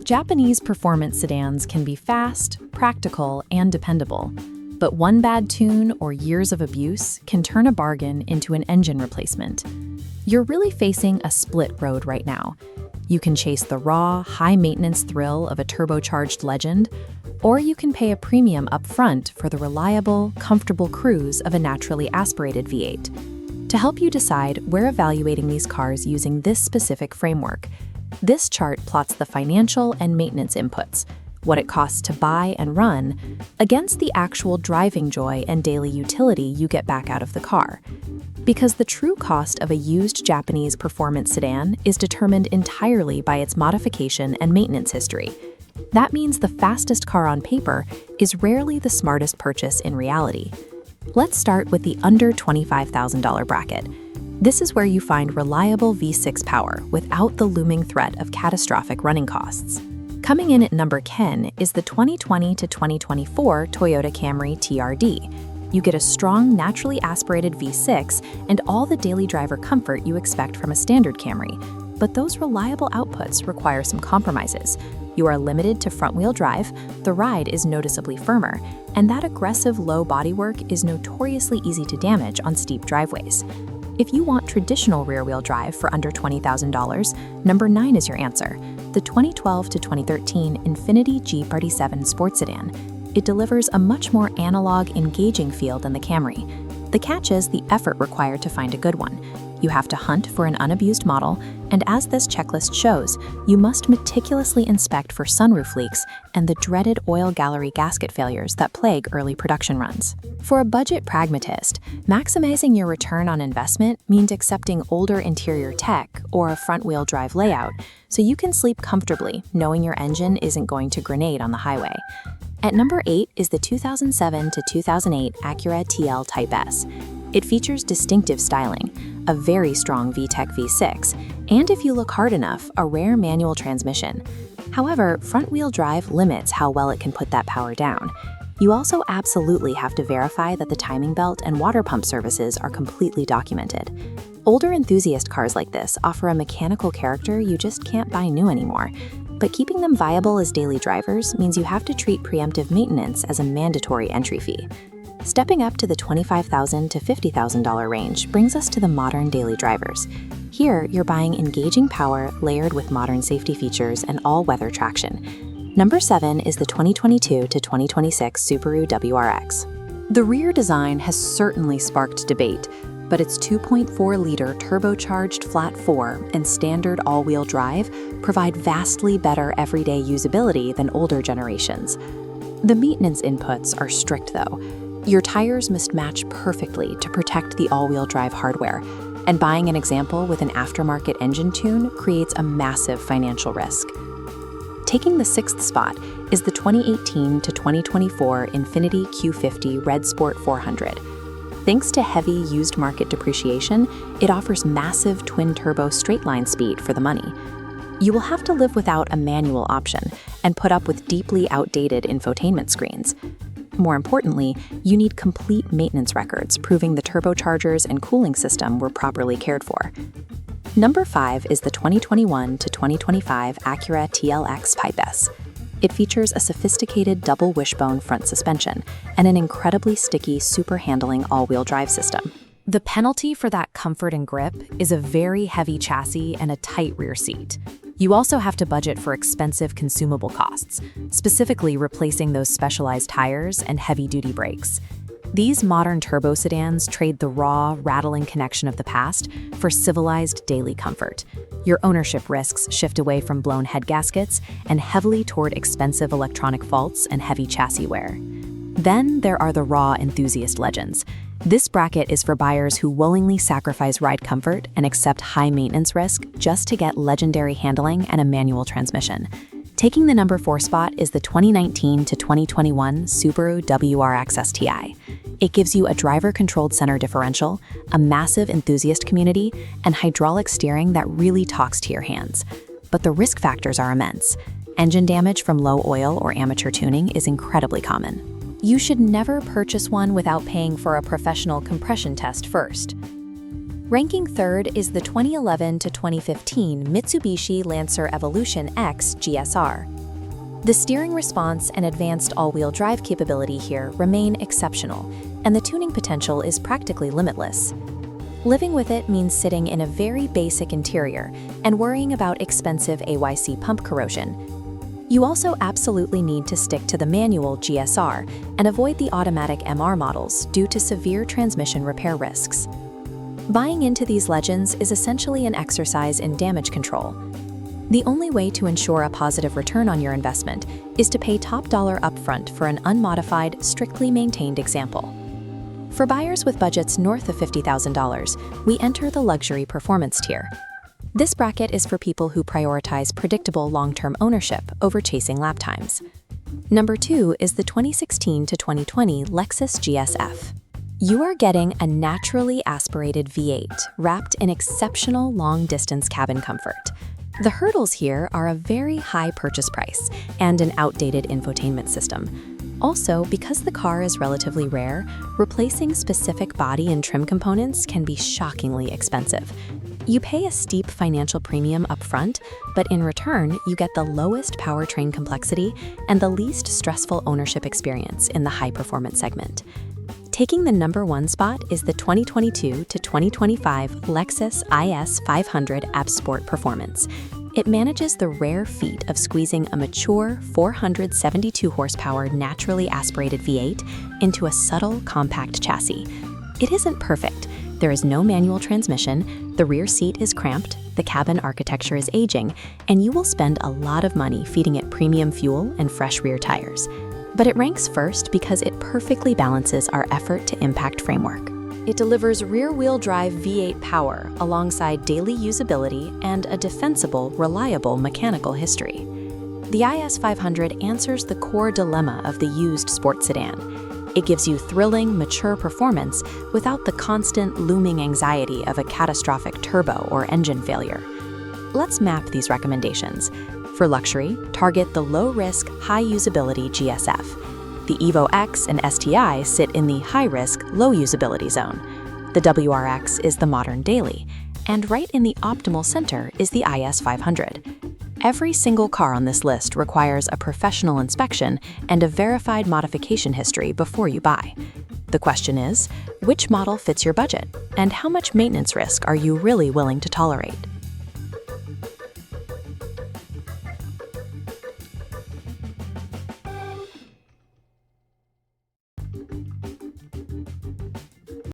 Japanese performance sedans can be fast, practical, and dependable, but one bad tune or years of abuse can turn a bargain into an engine replacement. You're really facing a split road right now. You can chase the raw, high-maintenance thrill of a turbocharged legend, or you can pay a premium up front for the reliable, comfortable cruise of a naturally aspirated V8. To help you decide, we're evaluating these cars using this specific framework. This chart plots the financial and maintenance inputs, what it costs to buy and run, against the actual driving joy and daily utility you get back out of the car. Because the true cost of a used Japanese performance sedan is determined entirely by its modification and maintenance history. That means the fastest car on paper is rarely the smartest purchase in reality. Let's start with the under $25,000 bracket. This is where you find reliable V6 power without the looming threat of catastrophic running costs. Coming in at number 10 is the 2020 to 2024 Toyota Camry TRD. You get a strong, naturally aspirated V6 and all the daily driver comfort you expect from a standard Camry. But those reliable outputs require some compromises. You are limited to front-wheel drive, the ride is noticeably firmer, and that aggressive low bodywork is notoriously easy to damage on steep driveways. If you want traditional rear-wheel drive for under $20,000, number 9 is your answer, the 2012 to 2013 Infiniti Q50 Sport Sedan. It delivers a much more analog, engaging feel than the Camry. The catch is the effort required to find a good one. You have to hunt for an unabused model, and as this checklist shows, you must meticulously inspect for sunroof leaks and the dreaded oil gallery gasket failures that plague early production runs. For a budget pragmatist, maximizing your return on investment means accepting older interior tech or a front-wheel drive layout so you can sleep comfortably knowing your engine isn't going to grenade on the highway. At number 8 is the 2007 to 2008 Acura TL Type S. It features distinctive styling, a very strong VTEC V6, and if you look hard enough, a rare manual transmission. However, front-wheel drive limits how well it can put that power down. You also absolutely have to verify that the timing belt and water pump services are completely documented. Older enthusiast cars like this offer a mechanical character you just can't buy new anymore, but keeping them viable as daily drivers means you have to treat preemptive maintenance as a mandatory entry fee. Stepping up to the $25,000 to $50,000 range brings us to the modern daily drivers. Here, you're buying engaging power layered with modern safety features and all-weather traction. Number 7 is the 2022 to 2026 Subaru WRX. The rear design has certainly sparked debate, but its 2.4-liter turbocharged flat 4 and standard all-wheel drive provide vastly better everyday usability than older generations. The maintenance inputs are strict, though. Your tires must match perfectly to protect the all-wheel drive hardware, and buying an example with an aftermarket engine tune creates a massive financial risk. Taking the 6th spot is the 2018 to 2024 Infiniti Q50 Red Sport 400. Thanks to heavy used market depreciation, it offers massive twin-turbo straight-line speed for the money. You will have to live without a manual option and put up with deeply outdated infotainment screens. More importantly, you need complete maintenance records proving the turbochargers and cooling system were properly cared for. Number 5 is the 2021 to 2025 Acura TLX Type S. It features a sophisticated double wishbone front suspension and an incredibly sticky, super-handling all-wheel drive system. The penalty for that comfort and grip is a very heavy chassis and a tight rear seat. You also have to budget for expensive consumable costs, specifically replacing those specialized tires and heavy-duty brakes. These modern turbo sedans trade the raw, rattling connection of the past for civilized daily comfort. Your ownership risks shift away from blown head gaskets and heavily toward expensive electronic faults and heavy chassis wear. Then there are the raw enthusiast legends. This bracket is for buyers who willingly sacrifice ride comfort and accept high maintenance risk just to get legendary handling and a manual transmission. Taking the number 4 spot is the 2019 to 2021 Subaru WRX STI. It gives you a driver-controlled center differential, a massive enthusiast community, and hydraulic steering that really talks to your hands. But the risk factors are immense. Engine damage from low oil or amateur tuning is incredibly common. You should never purchase one without paying for a professional compression test first. Ranking 3rd is the 2011 to 2015 Mitsubishi Lancer Evolution X GSR. The steering response and advanced all-wheel drive capability here remain exceptional, and the tuning potential is practically limitless. Living with it means sitting in a very basic interior and worrying about expensive AYC pump corrosion. You also absolutely need to stick to the manual GSR and avoid the automatic MR models due to severe transmission repair risks. Buying into these legends is essentially an exercise in damage control. The only way to ensure a positive return on your investment is to pay top dollar upfront for an unmodified, strictly maintained example. For buyers with budgets north of $50,000, we enter the luxury performance tier. This bracket is for people who prioritize predictable long-term ownership over chasing lap times. Number 2 is the 2016 to 2020 Lexus GS F. You are getting a naturally aspirated V8 wrapped in exceptional long-distance cabin comfort. The hurdles here are a very high purchase price and an outdated infotainment system. Also, because the car is relatively rare, replacing specific body and trim components can be shockingly expensive. You pay a steep financial premium upfront, but in return, you get the lowest powertrain complexity and the least stressful ownership experience in the high-performance segment. Taking the number 1 spot is the 2022 to 2025 Lexus IS 500 App Sport Performance. It manages the rare feat of squeezing a mature 472 horsepower naturally aspirated V8 into a subtle, compact chassis. It isn't perfect. There is no manual transmission, the rear seat is cramped, the cabin architecture is aging, and you will spend a lot of money feeding it premium fuel and fresh rear tires. But it ranks first because it perfectly balances our effort to impact framework. It delivers rear-wheel drive V8 power alongside daily usability and a defensible, reliable mechanical history. The IS 500 answers the core dilemma of the used sports sedan. It gives you thrilling, mature performance without the constant, looming anxiety of a catastrophic turbo or engine failure. Let's map these recommendations. For luxury, target the low-risk, high-usability GSF. The Evo X and STI sit in the high-risk, low-usability zone. The WRX is the modern daily, and right in the optimal center is the IS 500. Every single car on this list requires a professional inspection and a verified modification history before you buy. The question is, which model fits your budget, and how much maintenance risk are you really willing to tolerate?